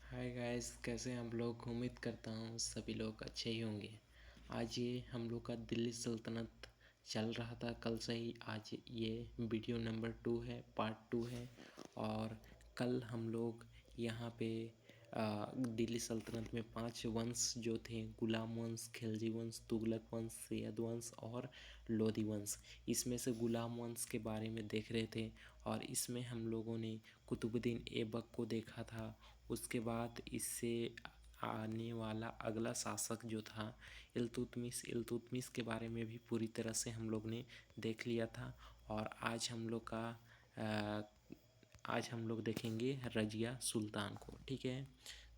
Hi guys, कैसे हैं आप लोग। उम्मीद करता हूँ सभी लोग अच्छे ही होंगे। आज ये हम लोग का दिल्ली सल्तनत चल रहा था कल से ही। आज ये वीडियो नंबर 2 है, पार्ट 2 है। और कल हम लोग यहाँ पे दिल्ली सल्तनत में 5 वंश जो थे, गुलाम वंश, खिलजी वंश, तुगलक वंश, सैयद वंश और लोधी वंश, इसमें से गुलाम वंश के बारे में देख रहे थे। और इसमें हम लोगों ने कुतुबुद्दीन ऐबक को देखा था। उसके बाद इससे आने वाला अगला शासक जो था इल्तुतमिश के बारे में भी पूरी तरह से हम लोग ने देख लिया था। और आज हम लोग देखेंगे रजिया सुल्तान को। ठीक है,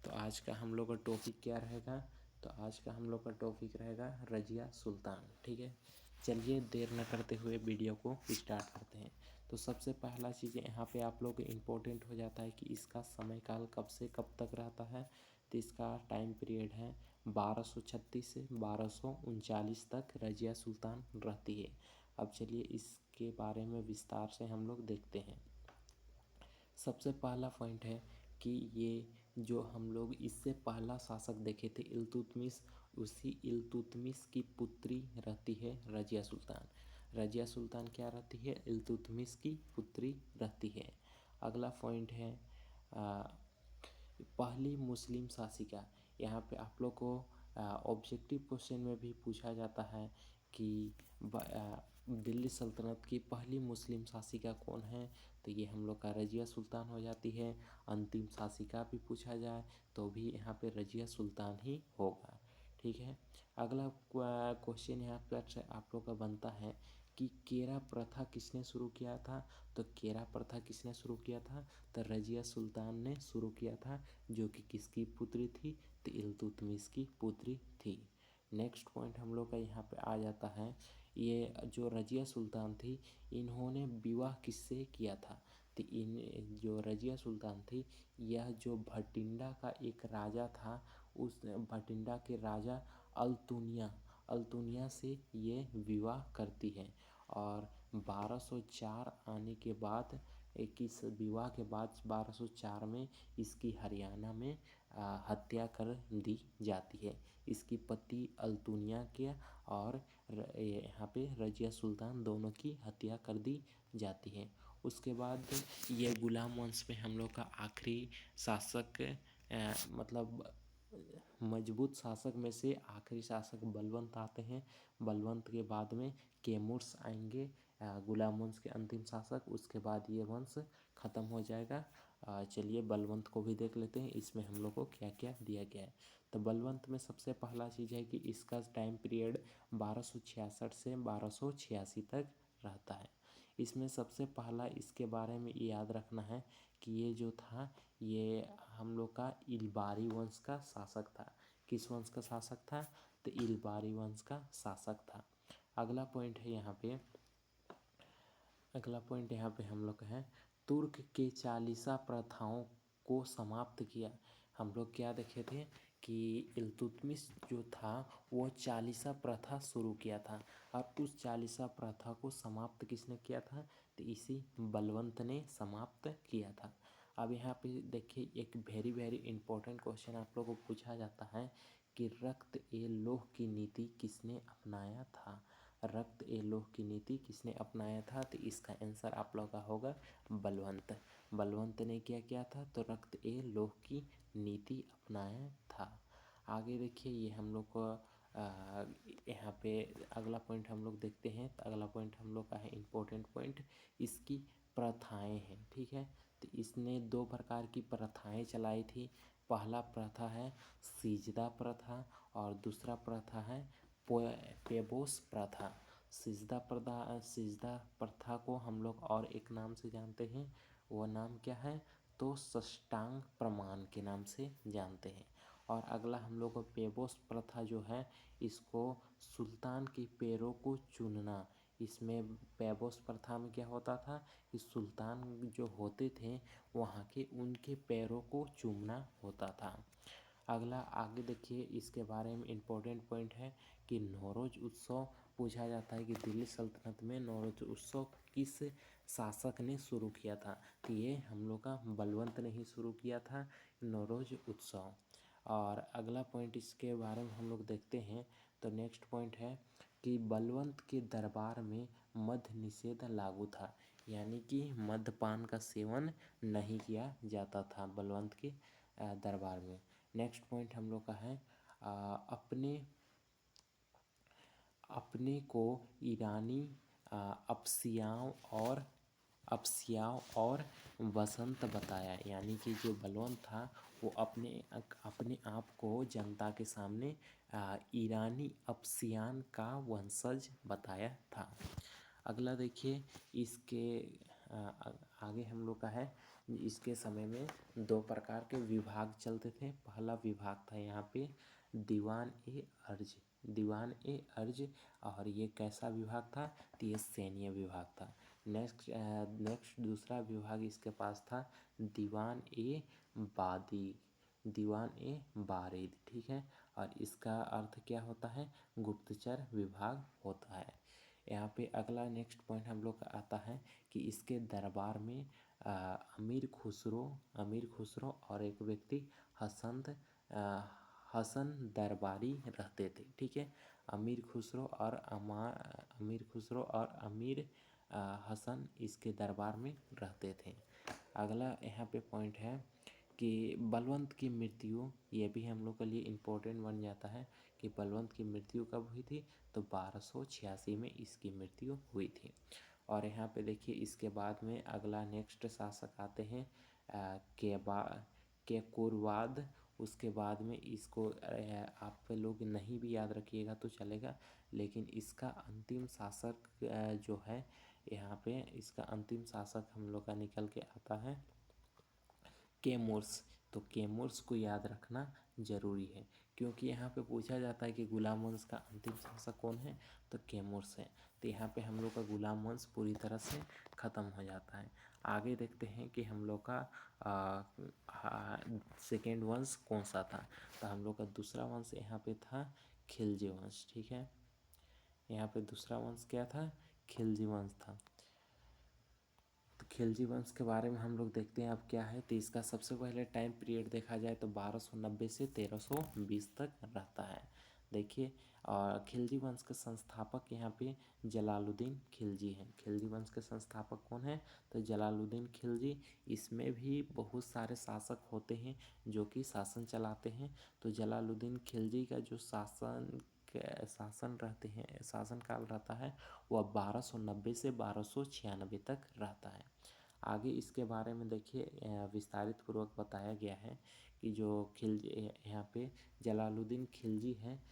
तो आज का हम लोग का टॉपिक क्या रहेगा? तो आज का हम लोग का टॉपिक रहेगा रजिया सुल्तान। ठीक है, चलिए देर न करते हुए वीडियो को स्टार्ट करते हैं। तो सबसे पहला चीज़ यहाँ पे आप लोग इम्पोर्टेंट हो जाता है कि इसका समय काल कब से कब तक रहता है। तो इसका टाइम पीरियड है 1236 से 1239 तक रजिया सुल्तान रहती है। अब चलिए इसके बारे में विस्तार से हम लोग देखते हैं। सबसे पहला पॉइंट है कि ये जो हम लोग इससे पहला शासक देखे थे इल्तुतमिश, उसी इल्तुतमिश की पुत्री रहती है रजिया सुल्तान। रजिया सुल्तान क्या रहती है? इल्तुतमिश की पुत्री रहती है। अगला पॉइंट है पहली मुस्लिम शासिका। यहाँ पे आप लोग को ऑब्जेक्टिव क्वेश्चन में भी पूछा जाता है कि दिल्ली सल्तनत की पहली मुस्लिम शासिका कौन है। तो ये हम लोग का रजिया सुल्तान हो जाती है। अंतिम शासिका भी पूछा जाए तो भी यहाँ पे रजिया सुल्तान ही होगा। ठीक है, अगला क्वेश्चन यहाँ पर आप लोग का बनता है कि केरा प्रथा किसने शुरू किया था। तो केरा प्रथा किसने शुरू किया था? तो रजिया सुल्तान ने शुरू किया था, जो कि किसकी पुत्री थी? तो इल्तुतमिश की पुत्री थी। नेक्स्ट पॉइंट हम लोग का यहाँ पे आ जाता है, ये जो रजिया सुल्तान थी इन्होंने विवाह किससे किया था। तो इन जो रजिया सुल्तान थी, यह जो भटिंडा का एक राजा था, उस भटिंडा के राजा अल्तुनिया से ये विवाह करती है। और 1204 आने के बाद, 21 विवाह के बाद 1204 में इसकी हरियाणा में हत्या कर दी जाती है। इसकी पति अल्तुनिया के और यहाँ पे रजिया सुल्तान दोनों की हत्या कर दी जाती है। उसके बाद ये गुलाम वंश में हम लोग का आखिरी शासक मतलब मजबूत शासक में से आखिरी शासक बलवंत आते हैं। बलवंत के बाद में कैमूर्स आएंगे, गुलाम वंश के अंतिम शासक। उसके बाद ये वंश ख़त्म हो जाएगा। चलिए बलवंत को भी देख लेते हैं, इसमें हम लोग को क्या क्या दिया गया है। तो बलवंत में सबसे पहला चीज़ है कि इसका टाइम पीरियड 1266 से 1286 तक रहता है। इसमें सबसे पहला इसके बारे में याद रखना है कि ये जो था, ये हम लोग का इलबारी वंश का शासक था। किस वंश का शासक था? तो इलबारी वंश का शासक था। अगला पॉइंट है यहाँ पे, हम लोग है तुर्क के चालीसा प्रथाओं को समाप्त किया। हम लोग क्या देखे थे कि इल्तुतमिश जो था वो चालीसा प्रथा शुरू किया था। और उस चालीसा प्रथा को समाप्त किसने किया था? तो इसी बलवंत ने समाप्त किया था। अब यहाँ पे देखिए एक वेरी वेरी इंपॉर्टेंट क्वेश्चन आप लोगों को पूछा जाता है कि रक्त ए लोह की नीति किसने अपनाया था। रक्त ए लोह की नीति किसने अपनाया था? तो इसका आंसर आप लोग का होगा बलवंत। बलवंत ने क्या किया था? तो रक्त ए लोह की नीति अपनाया था। आगे देखिए ये हम लोग को यहाँ पे अगला पॉइंट हम लोग देखते हैं। तो अगला पॉइंट हम लोग का है इम्पोर्टेंट पॉइंट, इसकी प्रथाएं हैं। ठीक है, तो इसने 2 प्रकार की प्रथाएं चलाई थी। पहला प्रथा है सिजदा प्रथा और दूसरा प्रथा है पेबोस प्रथा। सिजदा प्रथा को हम लोग और एक नाम से जानते हैं, वो नाम क्या है? तो साष्टांग प्रमाण के नाम से जानते हैं। और अगला हम लोग को पेबोस प्रथा जो है, इसको सुल्तान के पैरों को चूनना। इसमें पेबोस प्रथा में क्या होता था कि सुल्तान जो होते थे वहाँ के उनके पैरों को चूमना होता था। अगला आगे देखिए इसके बारे में इम्पोर्टेंट पॉइंट है कि नौरोज़ उत्सव पूछा जाता है कि दिल्ली सल्तनत में नौरोज़ उत्सव किस शासक ने शुरू किया था? तो ये हम लोग का बलवंत ने ही शुरू किया था नौरोज उत्सव। और अगला पॉइंट इसके बारे में हम लोग देखते हैं। तो नेक्स्ट पॉइंट है कि बलवंत के दरबार में मद्य निषेध लागू था, यानी कि मद्यपान का सेवन नहीं किया जाता था बलवंत के दरबार में। नेक्स्ट पॉइंट हम लोग का है अपने अपने को ईरानी अप्सियाओं और बसंत बताया, यानी कि जो बलवंत था वो अपने आप को जनता के सामने ईरानी अप्सियान का वंशज बताया था। अगला देखिए इसके आगे हम लोग का है, इसके समय में दो प्रकार के विभाग चलते थे। पहला विभाग था यहाँ पे दीवान ए अर्ज, और ये कैसा विभाग था? तो ये सैन्य विभाग था। नेक्स्ट दूसरा विभाग इसके पास था दीवान ए बारीद, ठीक है। और इसका अर्थ क्या होता है? गुप्तचर विभाग होता है। यहाँ पे अगला नेक्स्ट पॉइंट हम लोग का आता है कि इसके दरबार में अमीर खुसरो और एक व्यक्ति हसन दरबारी रहते थे, ठीक है। अमीर खुसरो और अमीर हसन इसके दरबार में रहते थे। अगला यहाँ पे पॉइंट है कि बलवंत की मृत्यु, ये भी हम लोग के लिए इम्पोर्टेंट बन जाता है कि बलवंत की मृत्यु कब हुई थी? तो 1286 में इसकी मृत्यु हुई थी। और यहाँ पे देखिए इसके बाद में अगला नेक्स्ट शासक आते हैं केकुरवाद। उसके बाद में इसको आप लोग नहीं भी याद रखिएगा तो चलेगा, लेकिन इसका अंतिम शासक जो है यहाँ पे इसका अंतिम शासक हम लोग का निकल के आता है कैमूर्स। तो कैमूर्स को याद रखना जरूरी है, क्योंकि यहाँ पे पूछा जाता है कि गुलाम वंश का अंतिम शासक कौन है? तो कैमूर्स है। तो यहाँ पे हम लोग का गुलाम वंश पूरी तरह से ख़त्म हो जाता है। आगे देखते हैं कि हम लोग का सेकेंड वंश कौन सा था? तो हम लोग का दूसरा वंश यहाँ पे था खिलजी वंश, ठीक है। यहाँ पे दूसरा वंश क्या था? खिलजी वंश था। तो खिलजी वंश के बारे में हम लोग देखते हैं अब क्या है। तो इसका सबसे पहले टाइम पीरियड देखा जाए तो 1290 से 1320 तक रहता है। देखिए, और खिलजी वंश के संस्थापक यहाँ पे जलालुद्दीन खिलजी हैं। खिलजी वंश के संस्थापक कौन है? तो जलालुद्दीन खिलजी। इसमें भी बहुत सारे शासक होते हैं जो कि शासन चलाते हैं। तो जलालुद्दीन खिलजी का जो शासन काल रहता है वह 1290 से 1296 तक रहता है। आगे इसके बारे में देखिए विस्तारित पूर्वक बताया गया है कि जो खिलजी यहाँ पे जलालुद्दीन खिलजी हैं,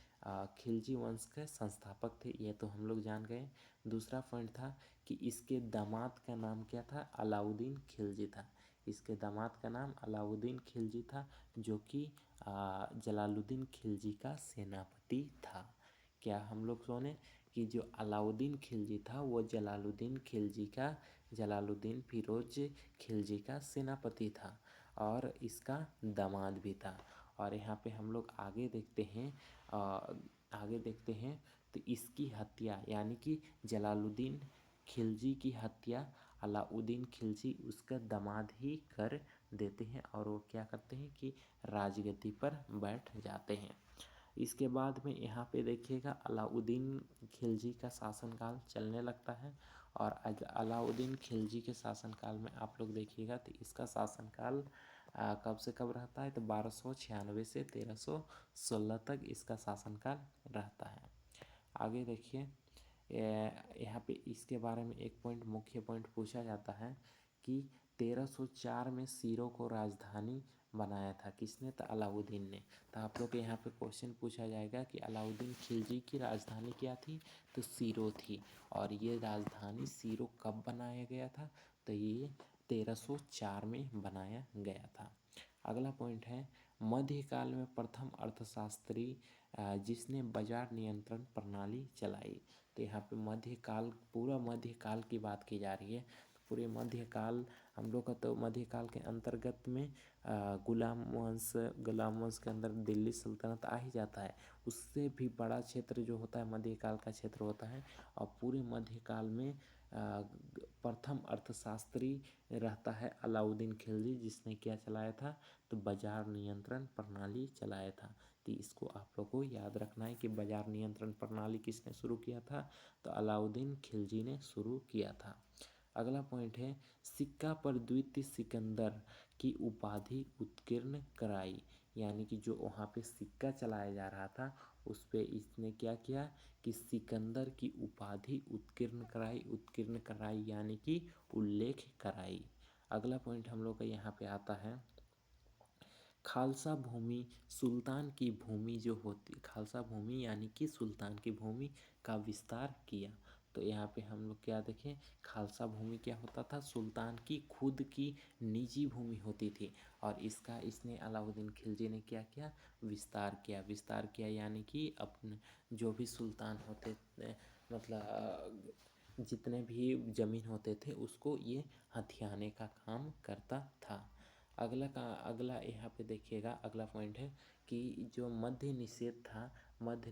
खिलजी वंश के संस्थापक थे, ये तो हम लोग जान गए। दूसरा पॉइंट था कि इसके दामाद का नाम क्या था? अलाउद्दीन खिलजी था। इसके दामाद का नाम अलाउद्दीन खिलजी था, जो कि जलालुद्दीन खिलजी का सेनापति था। क्या हम लोग सुने कि जो अलाउद्दीन खिलजी था वो जलालुद्दीन फिरोज खिलजी का सेनापति था और इसका दामाद भी था। और यहाँ पे हम लोग आगे देखते हैं तो इसकी हत्या, यानी कि जलालुद्दीन खिलजी की हत्या अलाउद्दीन खिलजी उसका दामाद ही कर देते हैं, और वो क्या करते हैं कि राजगद्दी पर बैठ जाते हैं। इसके बाद में यहाँ पे देखिएगा अलाउद्दीन खिलजी का शासनकाल चलने लगता है। और अलाउद्दीन खिलजी के शासनकाल में आप लोग देखिएगा तो इसका शासनकाल कब से कब रहता है? तो 1296 से 1316 तक इसका शासनकाल रहता है। आगे देखिए यहाँ पे इसके बारे में एक पॉइंट मुख्य पॉइंट पूछा जाता है कि 1304 में सीरों को राजधानी बनाया था किसने? तो अलाउद्दीन ने। तो आप लोग के यहाँ पे क्वेश्चन पूछा जाएगा कि अलाउद्दीन खिलजी की राजधानी क्या थी? तो सीरो थी। और ये राजधानी सीरो कब बनाया गया था? तो ये 1304 में बनाया गया था। अगला पॉइंट है मध्यकाल में प्रथम अर्थशास्त्री जिसने बाजार नियंत्रण प्रणाली चलाई। तो यहाँ पे मध्यकाल, पूरा मध्यकाल की बात की जा रही है। तो पूरे मध्यकाल हम लोग का तो मध्यकाल के अंतर्गत में गुलाम वंश के अंदर दिल्ली सल्तनत आ ही जाता है। उससे भी बड़ा क्षेत्र जो होता है मध्यकाल का क्षेत्र होता है। और पूरे मध्यकाल में प्रथम अर्थशास्त्री रहता है अलाउद्दीन खिलजी, जिसने क्या चलाया था, तो बाजार नियंत्रण प्रणाली चलाया था। तो इसको आप लोग को याद रखना है कि बाजार नियंत्रण प्रणाली किसने शुरू किया था, तो अलाउद्दीन खिलजी ने शुरू किया था। अगला पॉइंट है, सिक्का पर द्वितीय सिकंदर की उपाधि उत्कीर्ण कराई, यानी कि जो वहाँ पे सिक्का चलाया जा रहा था उस पे इसने क्या किया कि सिकंदर की उपाधि उत्कीर्ण कराई यानी कि उल्लेख कराई। अगला पॉइंट हम लोग का यहाँ पे आता है, खालसा भूमि सुल्तान की भूमि जो होती, खालसा भूमि यानी कि सुल्तान की भूमि का विस्तार किया। तो यहाँ पे हम लोग क्या देखें, खालसा भूमि क्या होता था, सुल्तान की खुद की निजी भूमि होती थी, और इसका इसने अलाउद्दीन खिलजी ने क्या किया, विस्तार किया यानी कि अपने जो भी सुल्तान होते मतलब जितने भी जमीन होते थे उसको ये हथियाने का काम करता था। अगला यहाँ पे देखिएगा, अगला पॉइंट है कि जो मद्य निषेध था, मद्य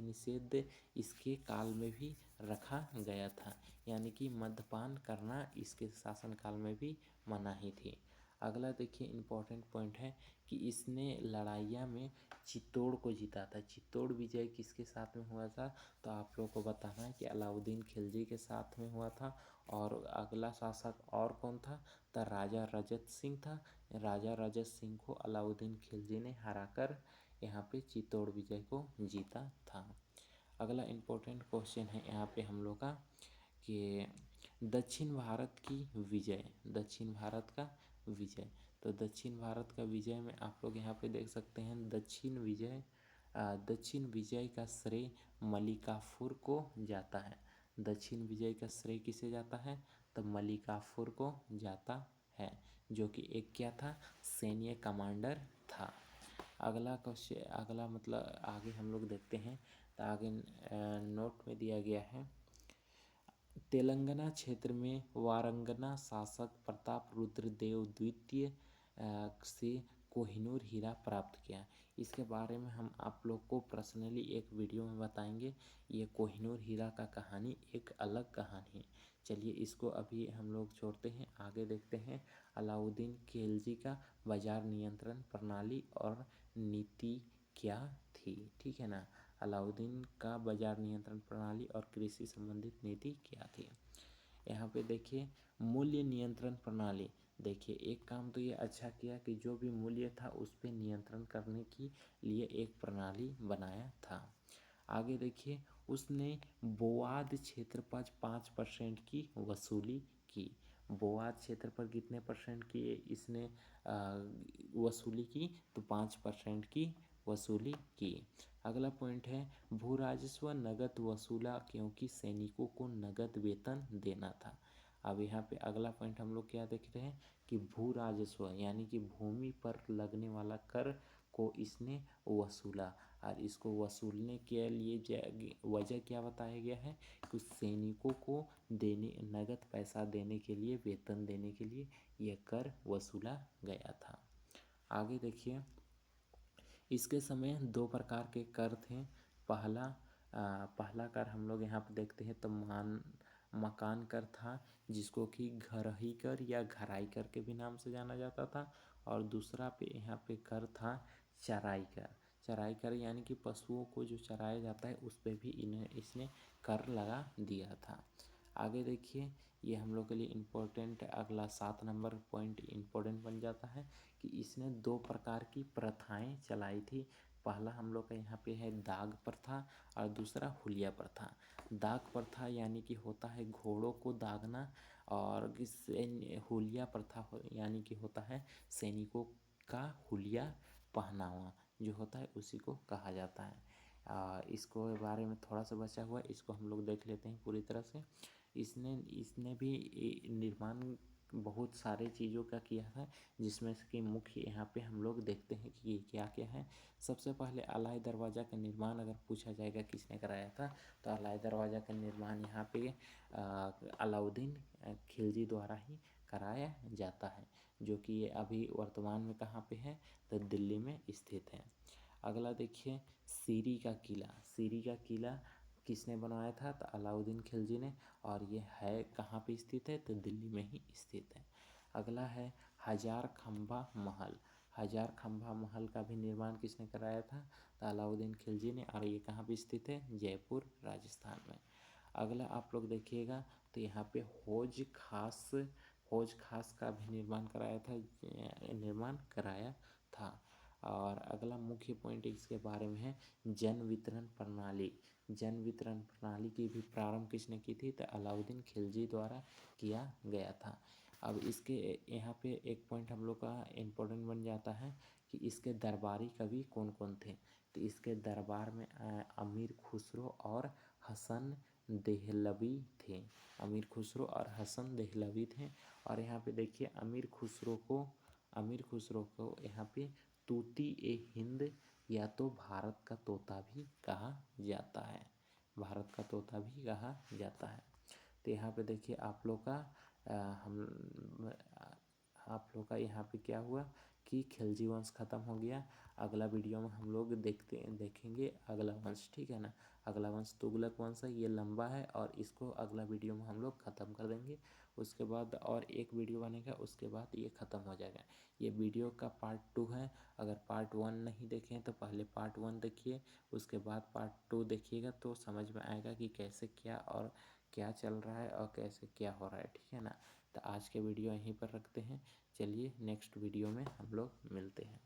निषेध इसके काल में भी रखा गया था, यानी कि मद्यपान करना इसके शासन काल में भी मनाही थी। अगला देखिए इम्पोर्टेंट पॉइंट है कि इसने लड़ाइयाँ में चित्तौड़ को जीता था। चित्तौड़ विजय किसके साथ में हुआ था, तो आप लोगों को बताना है कि अलाउद्दीन खिलजी के साथ में हुआ था। और अगला शासक और कौन था, तो राजा रजत सिंह था। राजा रजत सिंह को अलाउद्दीन खिलजी ने हराकर यहाँ पे चित्तौड़ विजय को जीता था। अगला इम्पोर्टेंट क्वेश्चन है यहाँ पे हम लोग का कि दक्षिण भारत का विजय। तो दक्षिण भारत का विजय में आप लोग यहाँ पे देख सकते हैं, दक्षिण विजय का श्रेय मलिकाफुर को जाता है। दक्षिण विजय का श्रेय किसे जाता है, तो मलिकाफुर को जाता है, जो कि एक क्या था, सैन्य कमांडर था। अगला मतलब आगे हम लोग देखते हैं, तो आगे नोट में दिया गया है, तेलंगाना क्षेत्र में वारंगना शासक प्रताप रुद्र देव द्वितीय से कोहिनूर हीरा प्राप्त किया। इसके बारे में हम आप लोग को पर्सनली एक वीडियो में बताएंगे। ये कोहिनूर हीरा का कहानी एक अलग कहानी है। चलिए इसको अभी हम लोग छोड़ते हैं, आगे देखते हैं अलाउद्दीन खिलजी का बाजार नियंत्रण प्रणाली और नीति क्या थी। ठीक है ना, अलाउद्दीन का बाजार नियंत्रण प्रणाली और कृषि संबंधित नीति क्या थी। यहाँ पे देखिए मूल्य नियंत्रण प्रणाली। देखिए एक काम तो ये अच्छा किया कि जो भी मूल्य था उस पर नियंत्रण करने के लिए एक प्रणाली बनाया था। आगे देखिए उसने बोआद क्षेत्र पर 5% की वसूली की। बोआद क्षेत्र पर कितने परसेंट की इसने वसूली की, तो 5% की वसूली की। अगला पॉइंट है भू राजस्व नगद वसूला, क्योंकि सैनिकों को नगद वेतन देना था। अब यहाँ पे अगला पॉइंट हम लोग क्या देख रहे हैं कि भू राजस्व यानी कि भूमि पर लगने वाला कर को इसने वसूला, और इसको वसूलने के लिए वजह क्या बताया गया है कि सैनिकों को नगद पैसा देने के लिए, वेतन देने के लिए यह कर वसूला गया था। आगे देखिए इसके समय 2 प्रकार के कर थे। पहला कर हम लोग यहाँ पे देखते हैं तो मकान कर था, जिसको कि घरही कर या घराई कर के भी नाम से जाना जाता था। और दूसरा पे यहाँ पे कर था चराई कर। चराई कर यानी कि पशुओं को जो चराया जाता है उस पे भी इसने कर लगा दिया था। आगे देखिए ये हम लोग के लिए इम्पोर्टेंट, अगला 7 नंबर पॉइंट इम्पोर्टेंट बन जाता है कि इसने 2 प्रकार की प्रथाएं चलाई थी। पहला हम लोग का यहाँ पे है दाग प्रथा और दूसरा हुलिया प्रथा। दाग प्रथा यानी कि होता है घोड़ों को दागना, और हुलिया प्रथा यानी कि होता है सैनिकों का हुलिया पहनावा जो होता है उसी को कहा जाता है। इसको बारे में थोड़ा सा बचा हुआ है, इसको हम लोग देख लेते हैं पूरी तरह से। इसने भी निर्माण बहुत सारे चीज़ों का किया है, जिसमें से कि मुख्य यहाँ पे हम लोग देखते हैं कि ये क्या क्या है। सबसे पहले अलाई दरवाज़ा का निर्माण अगर पूछा जाएगा किसने कराया था, तो अलाई दरवाज़ा का निर्माण यहाँ पे अलाउद्दीन खिलजी द्वारा ही कराया जाता है, जो कि ये अभी वर्तमान में कहाँ पे है, तो दिल्ली में स्थित है। अगला देखिए सीरी का किला। सीरी का किला किसने बनवाया था? तो अलाउद्दीन खिलजी ने। और ये है कहाँ पे स्थित है? तो दिल्ली में ही स्थित है। अगला है हजार खंभा महल। हजार खंभा महल का भी निर्माण किसने कराया था? तो अलाउद्दीन खिलजी ने। और ये कहाँ पे स्थित है? जयपुर राजस्थान में। अगला आप लोग देखिएगा तो यहाँ पे हौज खास का भी निर्माण कराया था। और अगला मुख्य पॉइंट इसके बारे में है जन वितरण प्रणाली। जन वितरण प्रणाली की भी प्रारंभ किसने की थी? तो अलाउद्दीन खिलजी द्वारा किया गया था। अब इसके यहाँ पे एक पॉइंट हम लोग का इम्पोर्टेंट बन जाता है कि इसके दरबारी कवि कौन कौन थे। तो इसके दरबार में अमीर खुसरो और हसन देहलवी थे। अमीर खुसरो और हसन देहलवी थे। और यहाँ पे देखिए अमीर खुसरो को यहाँ पे तूती ए हिंद या तो भारत का तोता भी कहा जाता है। भारत का तोता भी कहा जाता है। तो यहाँ पे देखिए आप लोग का यहाँ पे क्या हुआ कि खिलजी वंश खत्म हो गया। अगला वीडियो में हम लोग देखेंगे अगला वंश, ठीक है ना। अगला वंश तुगलक वंश है, ये लंबा है और इसको अगला वीडियो में हम लोग ख़त्म कर देंगे। उसके बाद और एक वीडियो बनेगा, उसके बाद ये ख़त्म हो जाएगा। ये वीडियो का पार्ट 2 है। अगर पार्ट 1 नहीं देखें तो पहले पार्ट 1 देखिए, उसके बाद पार्ट 2 देखिएगा तो समझ में आएगा कि कैसे क्या और क्या चल रहा है और कैसे क्या हो रहा है, ठीक है ना। तो आज के वीडियो यहीं पर रखते हैं। चलिए नेक्स्ट वीडियो में हम लोग मिलते हैं।